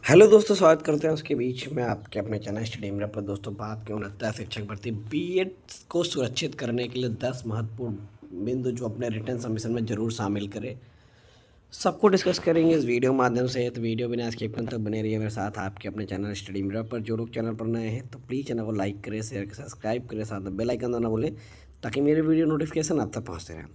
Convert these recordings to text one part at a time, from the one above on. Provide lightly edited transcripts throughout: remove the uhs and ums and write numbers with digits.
Hello दोस्तों, स्वागत करते हैं उसके बीच में आपके अपने चैनल स्टडी मेरा पर। दोस्तों, बात क्यों लगता है शिक्षक भर्ती बीएड को सुरक्षित करने के लिए 10 महत्वपूर्ण बिंदु जो अपने रिटर्न सबमिशन में जरूर शामिल करें, सबको डिस्कस करेंगे इस वीडियो के माध्यम से। तो वीडियो बिना स्किप तक बने रहिए मेरे साथ आपके अपने चैनल स्टडी मेरा पर। जो लोग चैनल पर नए हैं तो प्लीज़ चैनल को लाइक करें, शेयर करें, सब्सक्राइब करें, साथ में बेल आइकन दबाना भूलें ताकि मेरे वीडियो नोटिफिकेशन आप तक पहुँचते रहें।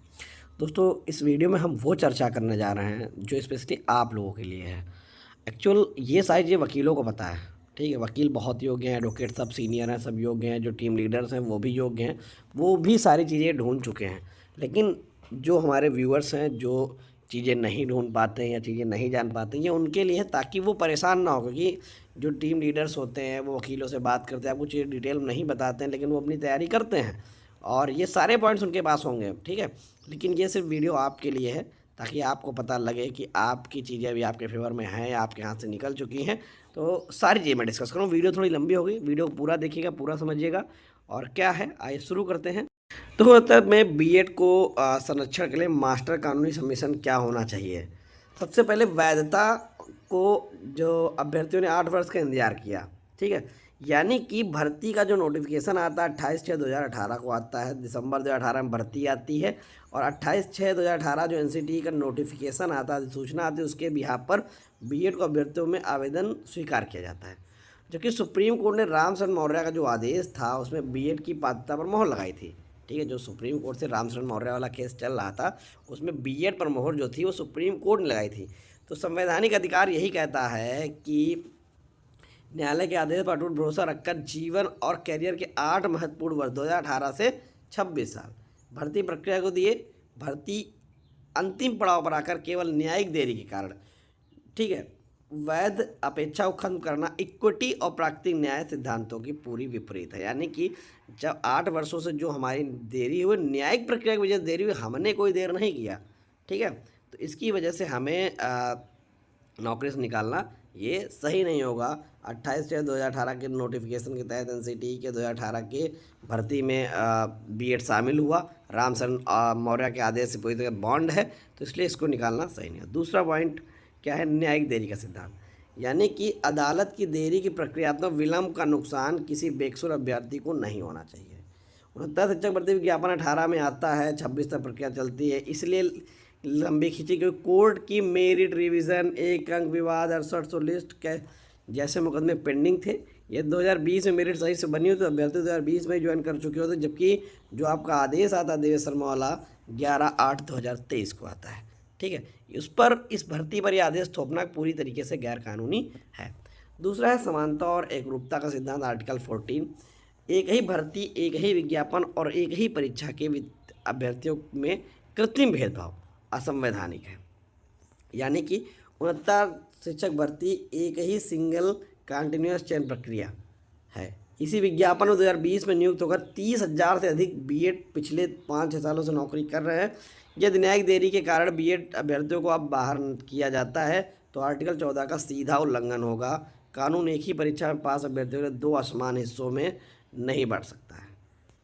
दोस्तों, इस वीडियो में हम वो चर्चा करने जा रहे हैं जो स्पेशली आप लोगों के लिए है। एक्चुअल ये सारी चीज़ें वकीलों को पता है, ठीक है। वकील बहुत योग्य हैं, एडवोकेट सब सीनियर हैं, सब योग्य हैं, जो टीम लीडर्स हैं वो भी योग्य हैं, वो भी सारी चीज़ें ढूंढ चुके हैं। लेकिन जो हमारे व्यूअर्स हैं, जो चीज़ें नहीं ढूंढ पाते हैं या चीज़ें नहीं जान पाते हैं, ये उनके लिए है ताकि वो परेशान ना हो। क्योंकि जो टीम लीडर्स होते हैं वो वकीलों से बात करते हैं, आपको चीज़ें डिटेल में नहीं बताते हैं, लेकिन वो अपनी तैयारी करते हैं और ये सारे पॉइंट्स उनके पास होंगे, ठीक है। लेकिन ये सिर्फ वीडियो आपके लिए है ताकि आपको पता लगे कि आपकी चीज़ें अभी आपके फेवर में हैं या आपके हाथ से निकल चुकी हैं। तो सारी चीज़ें मैं डिस्कस करूँ। वीडियो थोड़ी लंबी हो गई, वीडियो को पूरा देखिएगा, पूरा समझिएगा। और क्या है, आइए शुरू करते हैं। तो मतलब मैं बीएड को संरक्षण के लिए मास्टर कानूनी सबमिशन क्या होना चाहिए। सबसे पहले वैधता को, जो अभ्यर्थियों ने 8 वर्ष का इंतजार किया, ठीक है। यानी कि भर्ती का जो नोटिफिकेशन आता है 28/6/2018 को आता है, दिसंबर 2018 में भर्ती आती है। और 28/6/2018 जो एनसीटी का नोटिफिकेशन आता है, सूचना आती है, उसके बिहाफ पर बीएड को अभ्यर्थियों में आवेदन स्वीकार किया जाता है। जबकि सुप्रीम कोर्ट ने रामचंद्र मौर्य का जो आदेश था उसमें बीएड की पात्रता पर मोहर लगाई थी, ठीक है। जो सुप्रीम कोर्ट से रामचंद्र मौर्य वाला केस चल रहा था उसमें बीएड पर मोहर जो थी वो सुप्रीम कोर्ट ने लगाई थी। तो संवैधानिक अधिकार यही कहता है कि न्यायालय के आदेश पर अटूट भरोसा रखकर जीवन और कैरियर के 8 महत्वपूर्ण वर्ष 2018 से 26 साल भर्ती प्रक्रिया को दिए। भर्ती अंतिम पड़ाव पर आकर केवल न्यायिक देरी के कारण, ठीक है, वैध अपेक्षा को खत्म करना इक्विटी और प्राकृतिक न्याय सिद्धांतों की पूरी विपरीत है। यानी कि जब 8 वर्षों से जो हमारी देरी हुई, न्यायिक प्रक्रिया की वजह से देरी हुई, हमने कोई देर नहीं किया, ठीक है। तो इसकी वजह से हमें नौकरी से निकालना ये सही नहीं होगा। 28/6/2018 के नोटिफिकेशन के तहत एनसीटी के 2018 के भर्ती में बीएड शामिल हुआ। रामचंद्र मौर्य के आदेश से पूरी तरह बॉन्ड है, तो इसलिए इसको निकालना सही नहीं है। दूसरा पॉइंट क्या है, न्यायिक देरी का सिद्धांत। यानी कि अदालत की देरी की प्रक्रियात्मक विलंब का नुकसान किसी बेकसूर अभ्यर्थी को नहीं होना चाहिए। 69 शिक्षक भर्ती विज्ञापन 18 में आता है, 26 तक प्रक्रिया चलती है, इसलिए लंबी खींची। क्योंकि कोर्ट की मेरिट रिवीजन, एक अंक विवाद, 6800 लिस्ट के जैसे मुकदमे पेंडिंग थे। ये 2020 में मेरिट सही से बनी हुई तो अभ्यर्थी 2020 में ज्वाइन कर चुके होते, जबकि जो आपका आदेश आता है देवेश शर्मा वाला 11/8/2023 को आता है, ठीक है। उस पर, इस भर्ती पर यह आदेश थोपना पूरी तरीके से गैर कानूनी है। दूसरा है समानता और एकरूपता का सिद्धांत, आर्टिकल 14। एक ही भर्ती, एक ही विज्ञापन और एक ही परीक्षा के अभ्यर्थियों में कृत्रिम भेदभाव असंवैधानिक है। यानी कि 69 शिक्षक भर्ती एक ही सिंगल कंटिन्यूस चयन प्रक्रिया है। इसी विज्ञापन में 2020 में नियुक्त होकर 30,000 से अधिक बीएड पिछले 5-6 सालों से नौकरी कर रहे हैं। यदि न्यायिक देरी के कारण बीएड अभ्यर्थियों को अब बाहर किया जाता है तो आर्टिकल 14 का सीधा उल्लंघन होगा। कानून एक ही परीक्षा में पास अभ्यर्थियों के 2 असमान हिस्सों में नहीं बांट सकता है।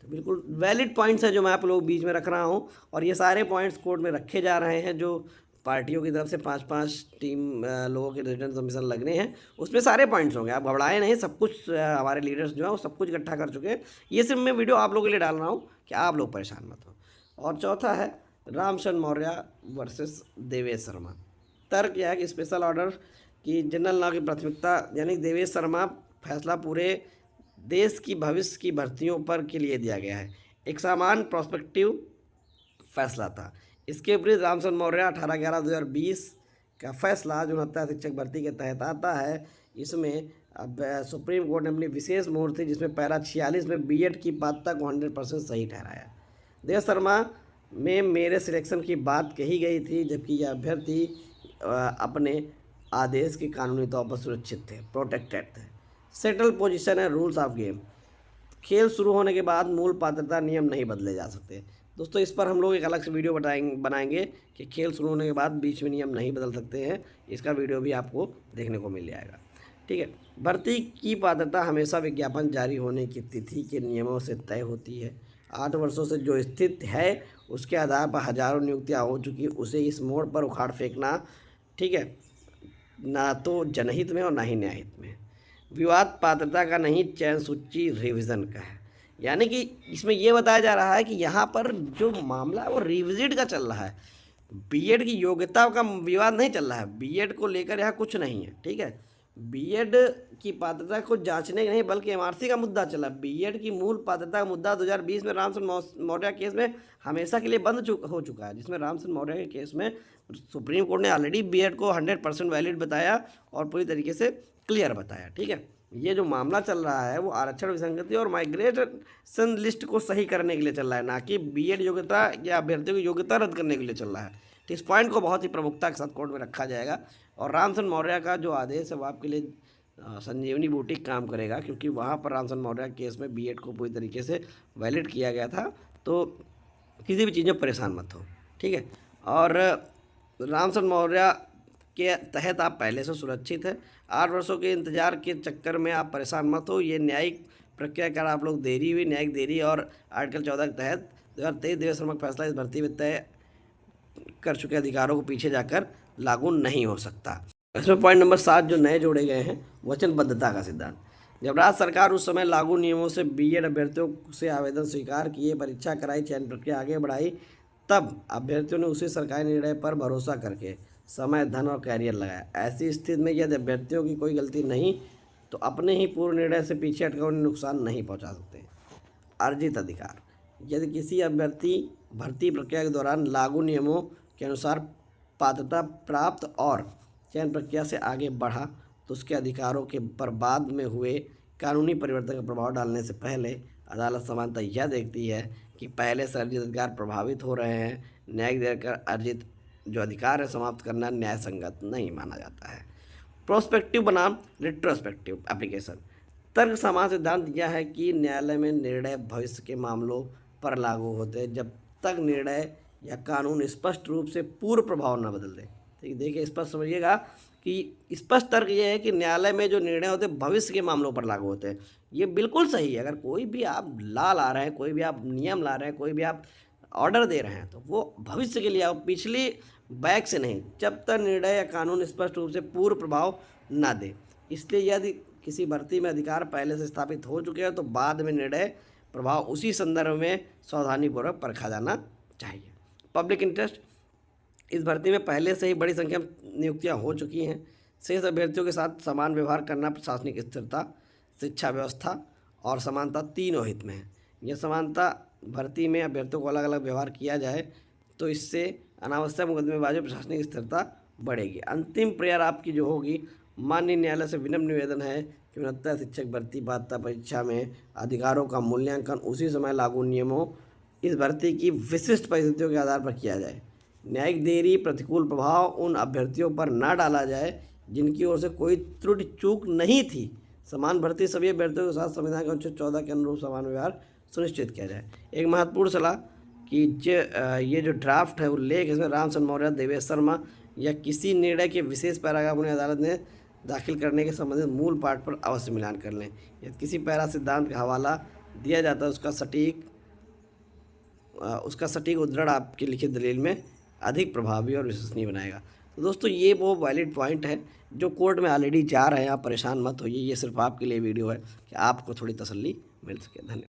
तो बिल्कुल वैलिड पॉइंट्स हैं जो मैं आप लोग बीच में रख रहा हूँ, और ये सारे पॉइंट्स कोर्ट में रखे जा रहे हैं। जो पार्टियों की तरफ से 5-5 टीम लोगों के रिटर्न सबमिशन लगने हैं, उसमें सारे पॉइंट्स होंगे, आप घबराएं नहीं। सब कुछ हमारे लीडर्स जो हैं वो सब कुछ इकट्ठा कर चुके हैं। ये सिर्फ मैं वीडियो आप लोगों के लिए डाल रहा हूँ कि आप लोग परेशान मत हो। और चौथा है रामचंद्र मौर्य वर्सेस देवेश शर्मा। तर्क यह है कि स्पेशल ऑर्डर की जनरल लॉ की प्राथमिकता, यानी देवेश शर्मा फैसला पूरे देश की भविष्य की भर्तियों पर के लिए दिया गया है, एक सामान्य प्रोस्पेक्टिव फैसला था। इसके विपरीत रामचंद्र मौर्य 18/11/2020 का फैसला जो 69 शिक्षक भर्ती के तहत आता है, इसमें अब सुप्रीम कोर्ट ने अपनी विशेष मोहर थी जिसमें पैरा 46 में बीएड की पात्रता को 100% सही ठहराया। देवेश शर्मा में मेरे सिलेक्शन की बात कही गई थी, जबकि यह अभ्यर्थी अपने आदेश के कानूनी तौर पर सुरक्षित थे, प्रोटेक्टेड थे। सेटल पोजीशन है रूल्स ऑफ गेम। खेल शुरू होने के बाद मूल पात्रता नियम नहीं बदले जा सकते। दोस्तों, इस पर हम लोग एक अलग से वीडियो बनाएंगे कि खेल शुरू होने के बाद बीच में नियम नहीं बदल सकते हैं। इसका वीडियो भी आपको देखने को मिल जाएगा, ठीक है। भर्ती की पात्रता हमेशा विज्ञापन जारी होने की तिथि के नियमों से तय होती है। 8 वर्षों से जो स्थित है उसके आधार पर हजारों नियुक्तियाँ हो चुकी, उसे इस मोड़ पर उखाड़ फेंकना, ठीक है, ना तो जनहित में और ना ही न्यायहित में। विवाद पात्रता का नहीं, चयन सूची रिवीजन का है। यानी कि इसमें ये बताया जा रहा है कि यहाँ पर जो मामला है वो रिविजिट का चल रहा है, बीएड की योग्यता का विवाद नहीं चल रहा है। बीएड को लेकर यहाँ कुछ नहीं है, ठीक है। बीएड की पात्रता को जांचने का नहीं बल्कि एमआरसी का मुद्दा चला। बीएड की मूल पात्रता का मुद्दा 2020 में रामचंद्र मौर्य केस में हमेशा के लिए बंद हो चुका है, जिसमें रामचंद्र मौर्य के केस में सुप्रीम कोर्ट ने ऑलरेडी बीएड को 100% वैलिड बताया और पूरी तरीके से क्लियर बताया, ठीक है। ये जो मामला चल रहा है वो आरक्षण विसंगति और माइग्रेशन लिस्ट को सही करने के लिए चल रहा है, ना कि बीएड योग्यता या अभ्यर्थियों की योग्यता रद्द करने के लिए चल रहा है। तो इस पॉइंट को बहुत ही प्रमुखता के साथ कोर्ट में रखा जाएगा और रामचंद्र मौर्य का जो आदेश है वो आपके लिए संजीवनी बूटी काम करेगा, क्योंकि वहाँ पर रामचंद्र मौर्य केस में बीएड को पूरी तरीके से वैलिड किया गया था। तो किसी भी चीज़ में परेशान मत हो, ठीक है। और रामचंद्र मौर्य के तहत आप पहले से सुरक्षित है। 8 वर्षों के इंतजार के चक्कर में आप परेशान मत हो। ये न्यायिक प्रक्रिया कर आप लोग देरी हुई, न्यायिक देरी और आर्टिकल 14 के तहत 2023 देवसमक फैसला इस भर्ती में तय कर चुके अधिकारों को पीछे जाकर लागू नहीं हो सकता। इसमें पॉइंट नंबर 7 जो नए जोड़े गए हैं, वचनबद्धता का सिद्धांत। जब राज्य सरकार उस समय लागू नियमों से बीएड अभ्यर्थियों से आवेदन स्वीकार किए, परीक्षा कराई, चयन प्रक्रिया आगे बढ़ाई, तब अभ्यर्थियों ने उसी सरकारी निर्णय पर भरोसा करके समय, धन और कैरियर लगाया। ऐसी स्थिति में यदि अभ्यर्थियों की कोई गलती नहीं तो अपने ही पूर्व निर्णय से पीछे हटकर उन्हें नुकसान नहीं पहुंचा सकते। अर्जित अधिकार। यदि किसी अभ्यर्थी भर्ती प्रक्रिया के दौरान लागू नियमों के अनुसार पात्रता प्राप्त और चयन प्रक्रिया से आगे बढ़ा तो उसके अधिकारों के पर बाद में हुए कानूनी परिवर्तन का प्रभाव डालने से पहले अदालत समानता यह देखती है कि पहले से अर्जित अधिकार प्रभावित हो रहे हैं। न्यायिक देकर अर्जित जो अधिकार है समाप्त करना न्याय संगत नहीं माना जाता है। प्रोस्पेक्टिव बनाम रिट्रोस्पेक्टिव एप्लीकेशन। तर्क समान सिद्धांत यह है कि न्यायालय में निर्णय भविष्य के मामलों पर लागू होते हैं जब तक निर्णय या कानून स्पष्ट रूप से पूर्व प्रभाव न बदल दे। ठीक, देखिए स्पष्ट समझिएगा कि स्पष्ट तर्क ये है कि न्यायालय में जो निर्णय होते हैं भविष्य के मामलों पर लागू होते हैं। ये बिल्कुल सही है। अगर कोई भी आप ला रहे हैं, कोई भी आप नियम ला रहे हैं, कोई भी आप ऑर्डर दे रहे हैं तो वो भविष्य के लिए आप पिछली बैक से नहीं, जब तक निर्णय या कानून स्पष्ट रूप से पूर्व प्रभाव ना दे। इसलिए यदि किसी भर्ती में अधिकार पहले से स्थापित हो चुके हैं तो बाद में निर्णय प्रभाव उसी संदर्भ में सावधानीपूर्वक परखा जाना चाहिए। Public interest. इस भर्ती में पहले से ही बड़ी संख्या में नियुक्तियां हो चुकी हैं। शेष अभ्यर्थियों के साथ समान व्यवहार करना प्रशासनिक स्थिरता, शिक्षा व्यवस्था और समानता तीनों हित में है। यह समानता भर्ती में अभ्यर्थियों को अलग अलग व्यवहार किया जाए तो इससे अनावश्यक मुकदमेबाजी, प्रशासनिक स्थिरता बढ़ेगी। अंतिम प्रेयर आपकी जो होगी, माननीय न्यायालय से विनम्र निवेदन है कि उन्नत शिक्षक भर्ती पात्रता परीक्षा में अधिकारों का मूल्यांकन उसी समय लागू नियमों इस भर्ती की विशिष्ट परिस्थितियों के आधार पर किया जाए। न्यायिक देरी, प्रतिकूल प्रभाव उन अभ्यर्थियों पर न डाला जाए जिनकी ओर से कोई त्रुटि चूक नहीं थी। समान भर्ती सभी अभ्यर्थियों के साथ संविधान के अनुच्छेद 14 के अनुरूप समान व्यवहार सुनिश्चित किया जाए। एक महत्वपूर्ण सलाह कि ये जो ड्राफ्ट है उल्लेख इसमें रामचंद्र मौर्य, देवेश शर्मा या किसी निर्णय के विशेष पैराग्राफ उन्हें अदालत ने दाखिल करने के संबंधित मूल पाठ पर अवश्य मिलान कर लें। यदि किसी पैरा सिद्धांत का हवाला दिया जाता है उसका सटीक उद्धरण आपकी लिखित दलील में अधिक प्रभावी और विश्वसनीय बनाएगा। तो दोस्तों ये वो वैलिड पॉइंट है जो कोर्ट में ऑलरेडी जा रहे हैं। आप परेशान मत होइए, ये सिर्फ आपके लिए वीडियो है कि आपको थोड़ी तसल्ली मिल सके। धन्यवाद।